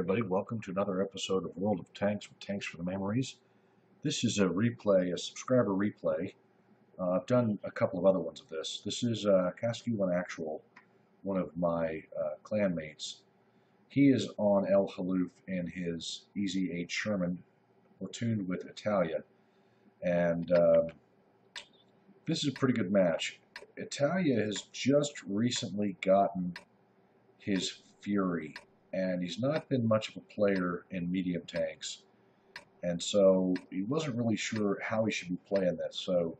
everybody. Welcome to another episode of World of Tanks with Tanks for the Memories. This is a replay, a subscriber replay. I've done a couple of other ones of this. This is Kasky One Actual, one of my clanmates. He is on El Haloof in his Easy 8 Sherman, platooned with Italia. And this is a pretty good match. Italia has just recently gotten his Fury, and he's not been much of a player in medium tanks, and so he wasn't really sure how he should be playing this. So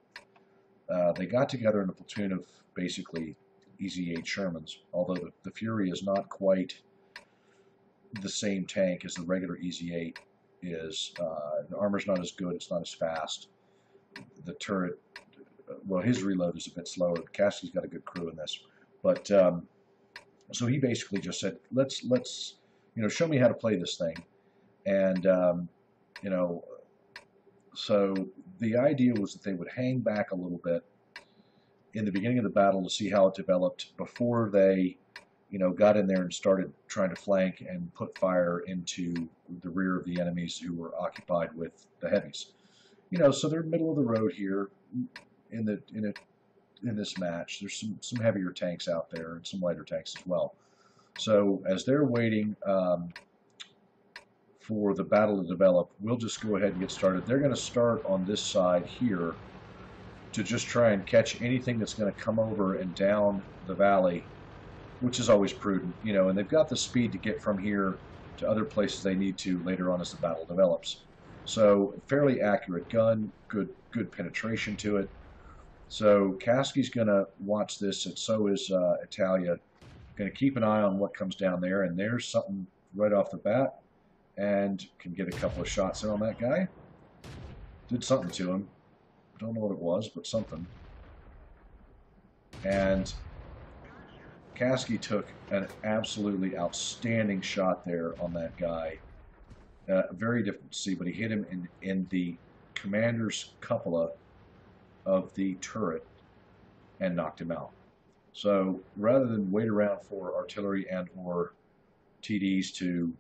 they got together in a platoon of basically Easy 8 Shermans, although the Fury is not quite the same tank as the regular Easy 8 is. The armor's not as good, it's not as fast. The turret, well, his reload is a bit slower. Kasky's got a good crew in this, but so he basically just said, let's show me how to play this thing. And so the idea was that they would hang back a little bit in the beginning of the battle to see how it developed before they got in there and started trying to flank and put fire into the rear of the enemies who were occupied with the heavies. So they're middle of the road here in this match. There's some heavier tanks out there and some lighter tanks as well. So as they're waiting for the battle to develop, we'll just go ahead and get started. They're going to start on this side here to just try and catch anything that's going to come over and down the valley, which is always prudent, and they've got the speed to get from here to other places they need to later on as the battle develops. So fairly accurate gun, good penetration to it. So Kasky's going to watch this, and so is Italia. Going to keep an eye on what comes down there, and there's something right off the bat, and can get a couple of shots in on that guy. Did something to him. Don't know what it was, but something. And Kasky took an absolutely outstanding shot there on that guy. Very difficult to see, but he hit him in the commander's cupola of the turret and knocked him out. So rather than wait around for artillery and or TDs to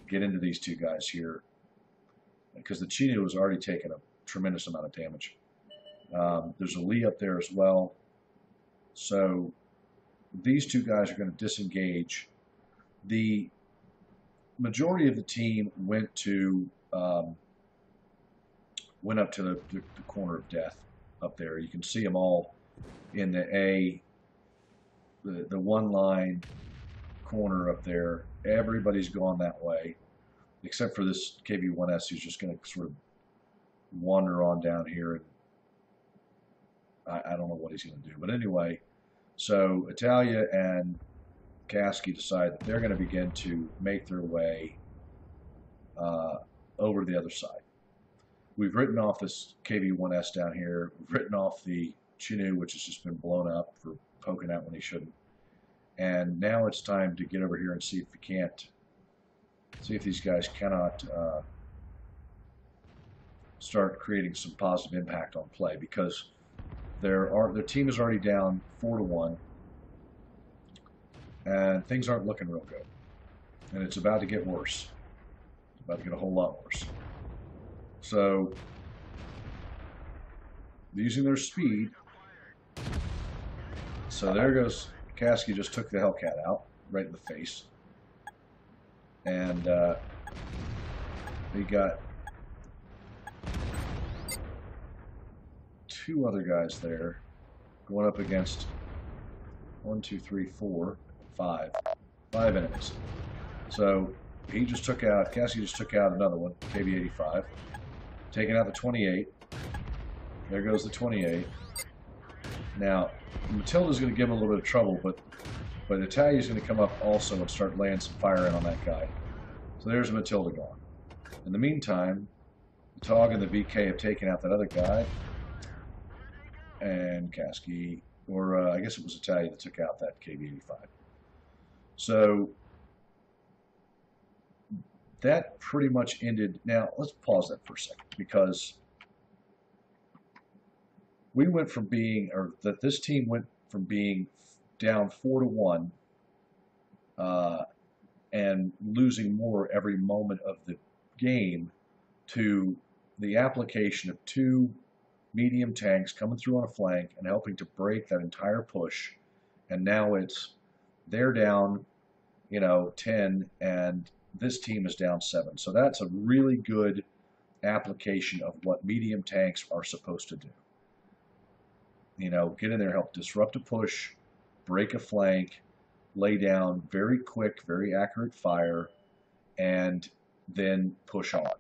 get into these two guys here, because the Chino has already taken a tremendous amount of damage. There's a Lee up there as well. So these two guys are going to disengage. The majority of the team went up to the corner of death up there. You can see them all in the one line corner up there. Everybody's gone that way, except for this KV-1S, who's just going to sort of wander on down here, and I don't know what he's going to do. But anyway, so Italia and Kasky decide that they're going to begin to make their way over to the other side. We've written off this KV-1S down here. We've written off the Chinook, which has just been blown up for poking out when he shouldn't. And now it's time to get over here and see if these guys cannot start creating some positive impact on play, because their team is already down 4-1, and things aren't looking real good. And it's about to get worse. It's about to get a whole lot worse. So, using their speed, so there goes, Kasky just took the Hellcat out, right in the face. And he got two other guys there, going up against 1, 2, 3, 4, 5 enemies. So he just took out, Kasky just took out another one, KV-85, taking out the 28. There goes the 28. Now, Matilda's going to give him a little bit of trouble, but Italia's going to come up also and start laying some fire in on that guy. So there's Matilda gone. In the meantime, the Tog and the VK have taken out that other guy, and Kasky, or I guess it was Italia that took out that KV-85. So that pretty much ended. Now, let's pause that for a second, because we went from being, or that this team went from being down 4-1 and losing more every moment of the game to the application of two medium tanks coming through on a flank and helping to break that entire push. And now it's they're down, 10, and this team is down 7. So that's a really good application of what medium tanks are supposed to do. Get in there, help disrupt a push, break a flank, lay down very quick, very accurate fire, and then push on.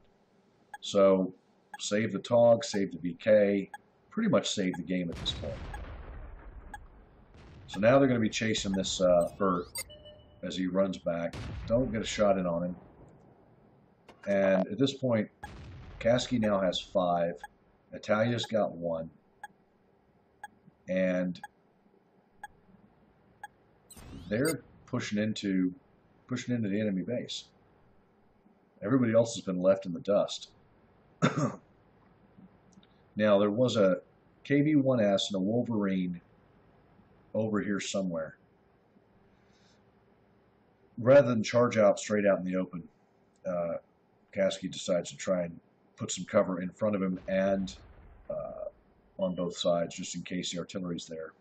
So save the TOG, save the BK, pretty much save the game at this point. So now they're going to be chasing this Bert as he runs back. Don't get a shot in on him. And at this point, Kasky now has 5. Italia's got 1. And they're pushing into the enemy base. Everybody else has been left in the dust. Now, there was a KV-1S and a Wolverine over here somewhere. Rather than charge out straight out in the open, Kasky decides to try and put some cover in front of him and on both sides, just in case the artillery's there.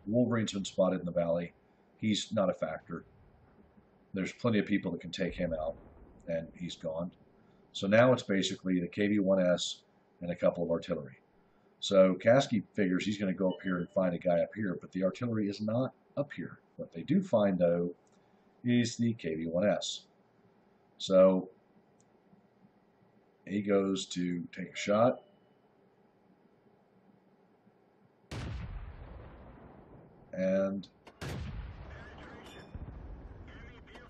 Wolverine's been spotted in the valley. He's not a factor. There's plenty of people that can take him out, and he's gone. So now it's basically the KV-1S and a couple of artillery. So Kasky figures he's going to go up here and find a guy up here, but the artillery is not up here. What they do find, though, is the KV-1S. So he goes to take a shot. And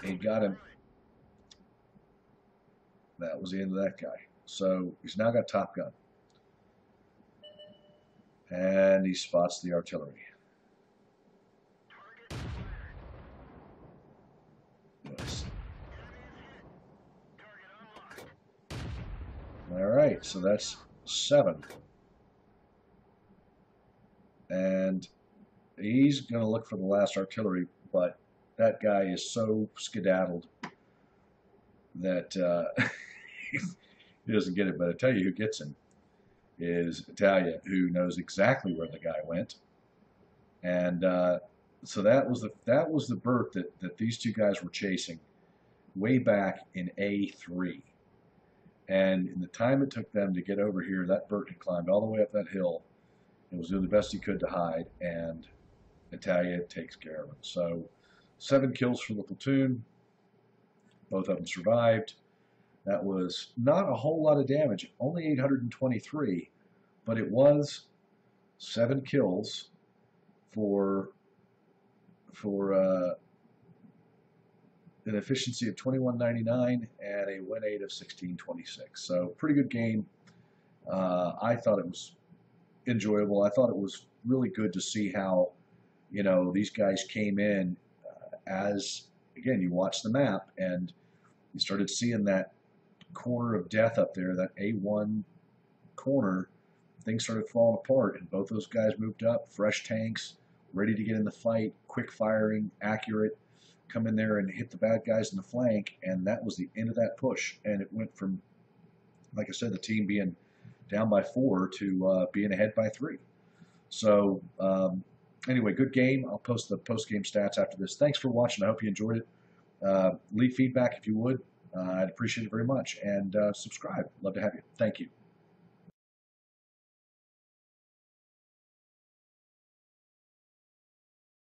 he got him. That was the end of that guy. So he's now got Top Gun. And he spots the artillery. Yes. All right, so that's 7. And he's going to look for the last artillery, but that guy is so skedaddled that he doesn't get it. But I tell you who gets him is Italia, who knows exactly where the guy went. And so that was the Bert that these two guys were chasing way back in A3. And in the time it took them to get over here, that Bert had climbed all the way up that hill and was doing the best he could to hide, and Italia takes care of him. So 7 kills for the platoon. Both of them survived. That was not a whole lot of damage, only 823, but it was 7 kills for an efficiency of 2199 and a win rate of 1626. So pretty good game. I thought it was enjoyable. I thought it was really good to see how, these guys came in as, again, you watch the map and you started seeing that corner of death up there, that A1 corner. Things started falling apart, and both those guys moved up, fresh tanks, ready to get in the fight, quick firing, accurate, come in there and hit the bad guys in the flank, and that was the end of that push. And it went from, like I said, the team being down by 4 to being ahead by 3. So anyway, good game. I'll post the post-game stats after this. Thanks for watching. I hope you enjoyed it. Leave feedback if you would. I'd appreciate it very much. And subscribe. Love to have you. Thank you.